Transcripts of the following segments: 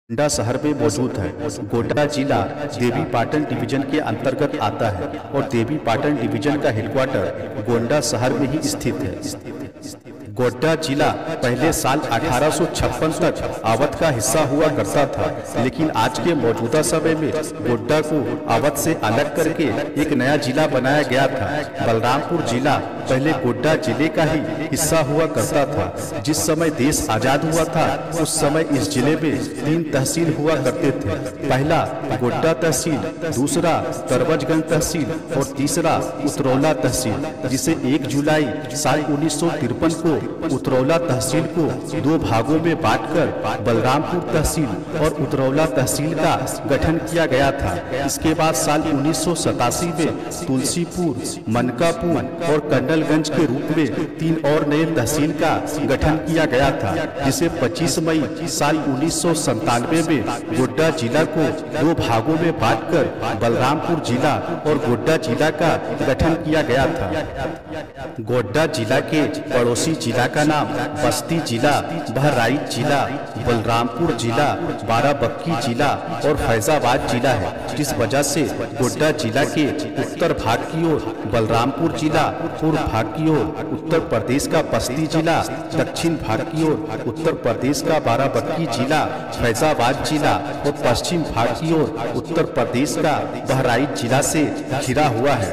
गोंडा शहर में मौजूद है। गोंडा जिला देवी पाटन डिवीजन के अंतर्गत आता है और देवी पाटन डिवीजन का हेडक्वार्टर गोंडा शहर में ही स्थित है। गोंडा जिला पहले साल 1856 तक अवध का हिस्सा हुआ करता था, लेकिन आज के मौजूदा समय में गोंडा को अवध से अलग करके एक नया जिला बनाया गया था। बलरामपुर जिला पहले गोंडा जिले का ही हिस्सा हुआ करता था। जिस समय देश आजाद हुआ था उस समय इस जिले में 3 तहसील हुआ करते थे। पहला गोंडा तहसील, दूसरा तरवजगंज तहसील और तीसरा उतरौला तहसील, जिसे 1 जुलाई साल 1953 को उतरौला तहसील को 2 भागों में बांटकर बलरामपुर तहसील और उतरौला तहसील का गठन किया गया था। इसके बाद साल 1987 में तुलसीपुर, मनकापुर और कंडलगंज के रूप में 3 और नए तहसील का गठन किया गया था, जिसे 25 मई साल 1997 में गोंडा जिला को 2 भागों में बांटकर बलरामपुर जिला और गोंडा जिला का गठन किया गया था। गोंडा जिला के पड़ोसी जिला का नाम बस्ती जिला, बहराइच जिला, बलरामपुर जिला, बाराबंकी जिला और फैजाबाद जिला है। जिस वजह से गोंडा जिला के उत्तर भाग की ओर बलरामपुर जिला, पूर्व भाग की ओर उत्तर प्रदेश का बस्ती जिला, दक्षिण भाग की ओर उत्तर प्रदेश का बाराबंकी जिला, फैजाबाद जिला और पश्चिम भाग की ओर उत्तर प्रदेश का बहराइच जिला से घिरा हुआ है।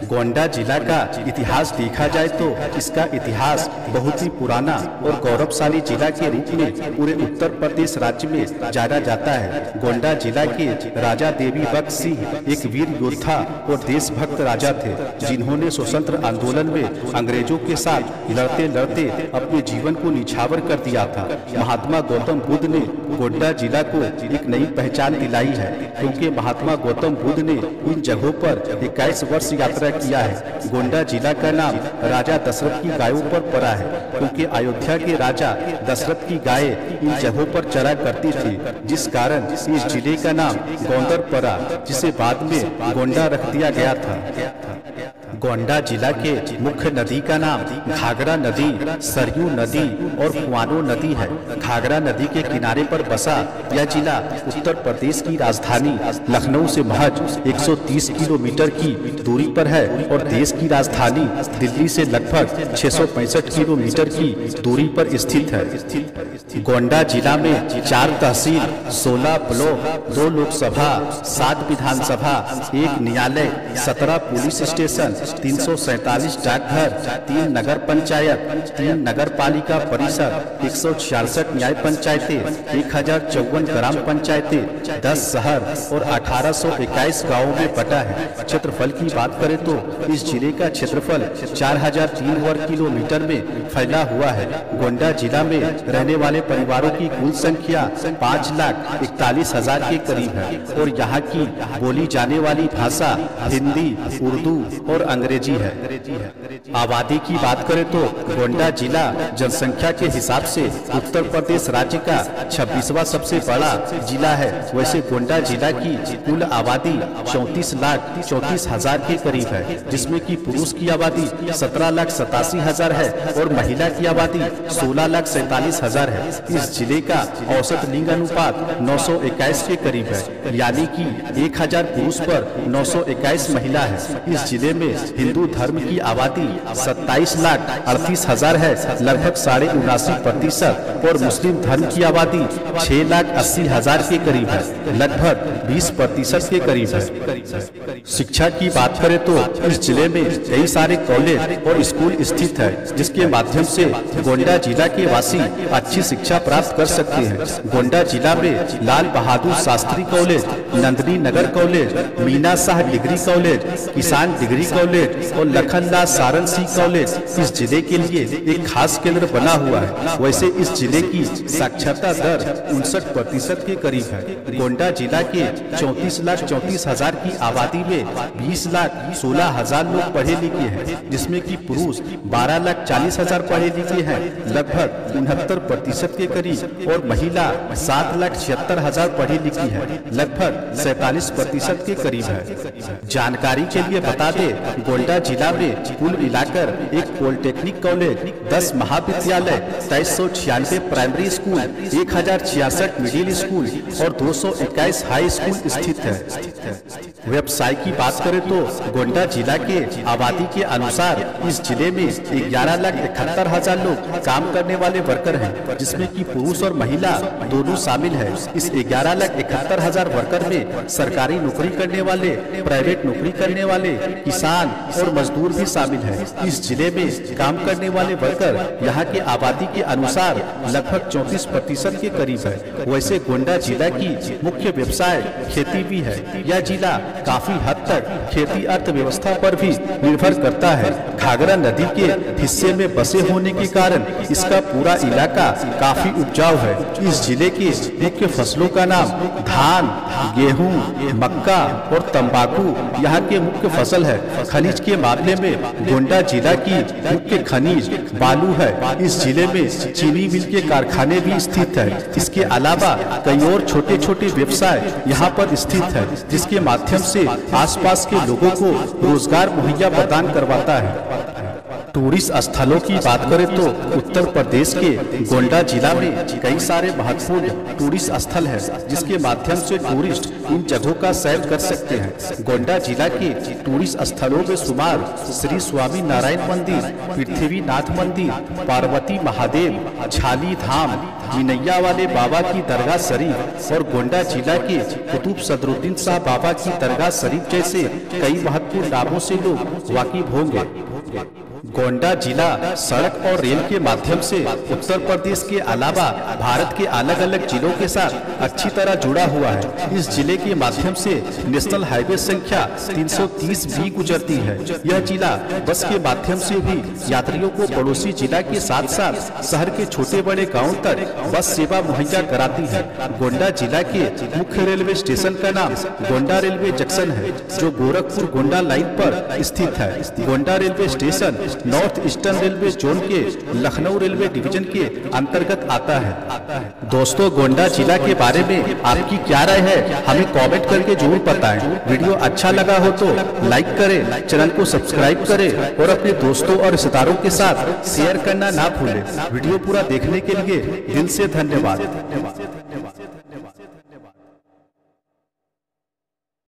गोंडा जिला का इतिहास देखा जाए तो इसका इतिहास बहुत ही पुराना और गौरवशाली जिला के रूप में पूरे उत्तर प्रदेश राज्य में जाना जाता है। गोंडा जिला के राजा देवी बख्श सिंह एक वीर योद्धा और देशभक्त राजा थे, जिन्होंने स्वतंत्र आंदोलन में अंग्रेजों के साथ लड़ते लड़ते अपने जीवन को निछावर कर दिया था। महात्मा गौतम बुद्ध ने गोंडा जिला को एक नई पहचान दिलाई है, क्योंकि महात्मा गौतम बुद्ध ने इन जगहों पर 21 वर्ष यात्रा किया है। गोंडा जिला का नाम राजा दशरथ की गायों पर पड़ा है, क्योंकि अयोध्या के राजा दशरथ की गायें इन जगहों पर चरा करती थी, जिस कारण इस जिले का नाम गोंदर पड़ा, जिसे बाद में गोंडा रख दिया गया था। गोंडा जिला के मुख्य नदी का नाम घाघरा नदी, सरयू नदी और कुआनो नदी है। घाघरा नदी के किनारे पर बसा यह जिला उत्तर प्रदेश की राजधानी लखनऊ से महज 130 किलोमीटर की दूरी पर है और देश की राजधानी दिल्ली से लगभग 665 किलोमीटर की दूरी पर स्थित है। गोंडा जिला में 4 तहसील, 16 ब्लॉक, 2 लोकसभा, 7 विधानसभा, 1 न्यायालय, 17 पुलिस स्टेशन, 347 डाकघर, 3 नगर पंचायत, 3 नगर पालिका परिषद, 166 न्याय पंचायतें, 1054 ग्राम पंचायतें, 10 शहर और 1821 गांवों में बटा है। क्षेत्रफल की बात करें तो इस जिले का क्षेत्रफल 4003 वर्ग किलोमीटर में फैला हुआ है। गोंडा जिला में रहने वाले परिवारों की कुल संख्या 5,41,000 के करीब है और यहाँ की बोली जाने वाली भाषा हिंदी, उर्दू और अंग्रेजी है। आबादी की बात करें तो गोंडा जिला जनसंख्या के हिसाब से उत्तर प्रदेश राज्य का 26वां सबसे बड़ा जिला है। वैसे गोंडा जिला की कुल आबादी 34,34,000 के करीब है, जिसमें कि पुरुष की आबादी 17,87,000 है और महिला की आबादी 16,47,000 है। इस जिले का औसत लिंग अनुपात 921 के करीब है, यानी कि 1000 पुरुष पर 921 महिला है। इस जिले में हिंदू धर्म की आबादी 27,38,000 है, लगभग 79.5%, और मुस्लिम धर्म की आबादी 6,80,000 के करीब है, लगभग 20% के करीब है। शिक्षा की बात करें तो इस जिले में कई सारे कॉलेज और स्कूल स्थित है, जिसके माध्यम से गोंडा जिला के वासी अच्छी शिक्षा प्राप्त कर सकते हैं। गोंडा जिला में Lal Bahadur Shastri college, Nandini Nagar college, Meena Shah degree college, Kisan degree college और लखनलाल सारंसी कॉलेज इस जिले के लिए एक खास केंद्र बना हुआ है। वैसे इस जिले की साक्षरता दर 59% के करीब है। गोंडा जिला के 34,34,000 की आबादी में 20,16,000 लोग पढ़े लिखे हैं, जिसमें कि पुरुष 12,40,000 पढ़े लिखे हैं, लगभग 69% के करीब, और महिला 7,76,000 पढ़ी लिखी है, लगभग 47% के करीब है। जानकारी के लिए बता दें, गोंडा जिला में कुल मिलाकर एक पॉलिटेक्निक कॉलेज, 10 महाविद्यालय, 2396 प्राइमरी स्कूल, 1066 मिडिल स्कूल और 221 हाई स्कूल स्थित है। व्यवसाय की बात करें तो गोंडा जिला के आबादी के अनुसार इस जिले में 11,71,000 लोग काम करने वाले वर्कर हैं, जिसमें कि पुरुष और महिला दोनों शामिल है। इस 11,71,000 वर्कर में सरकारी नौकरी करने वाले, प्राइवेट नौकरी करने वाले, किसान और मजदूर भी शामिल है। इस जिले में काम करने वाले वर्कर यहाँ के आबादी के अनुसार लगभग 34% के करीब है। वैसे गोंडा जिला की मुख्य व्यवसाय खेती भी है। यह जिला काफी हद तक खेती अर्थव्यवस्था पर भी निर्भर करता है। घाघरा नदी के हिस्से में बसे होने के कारण इसका पूरा इलाका काफी उपजाऊ है। इस जिले की मुख्य फसलों का नाम धान, गेहूं, मक्का और तंबाकू यहाँ के मुख्य फसल है। खनिज के मामले में गोंडा जिला की मुख्य खनिज बालू है। इस जिले में चीनी मिल के कारखाने भी स्थित है। इसके अलावा कई और छोटे छोटे व्यवसाय यहाँ पर स्थित है, जिसके माध्यम से आसपास के लोगों को रोजगार मुहैया प्रदान करवाता है। टूरिस्ट स्थलों की बात करें तो उत्तर प्रदेश के गोंडा जिला में कई सारे महत्वपूर्ण टूरिस्ट स्थल हैं, जिसके माध्यम से टूरिस्ट इन जगहों का सैर कर सकते हैं। गोंडा जिला के टूरिस्ट स्थलों में शुमार श्री स्वामी नारायण मंदिर, पृथ्वीनाथ मंदिर, पार्वती महादेव, छाली धाम, जिनैया वाले बाबा की दरगाह शरीफ और गोंडा जिला के कुतुब सदरुद्दीन शाह बाबा की दरगाह शरीफ जैसे कई महत्वपूर्ण नामों से लोग वाकिफ होंगे। गोंडा जिला सड़क और रेल के माध्यम से उत्तर प्रदेश के अलावा भारत के अलग अलग जिलों के साथ अच्छी तरह जुड़ा हुआ है। इस जिले के माध्यम से नेशनल हाईवे संख्या 330 भी गुजरती है। यह जिला बस के माध्यम से भी यात्रियों को पड़ोसी जिला के साथ साथ शहर के छोटे बड़े गाँव तक बस सेवा मुहैया कराती है। गोंडा जिला के मुख्य रेलवे स्टेशन का नाम गोंडा रेलवे जंक्शन है, जो गोरखपुर गोंडा लाइन पर स्थित है। Gonda railway station north eastern railway zone के लखनऊ रेलवे डिवीजन के अंतर्गत आता है। दोस्तों, गोंडा जिला के बारे में आपकी क्या राय है, हमें कमेंट करके जरूर बताएं। वीडियो अच्छा लगा हो तो लाइक करें, चैनल को सब्सक्राइब करें और अपने दोस्तों और रिश्तेदारों के साथ शेयर करना ना भूलें। वीडियो पूरा देखने के लिए दिल से धन्यवाद।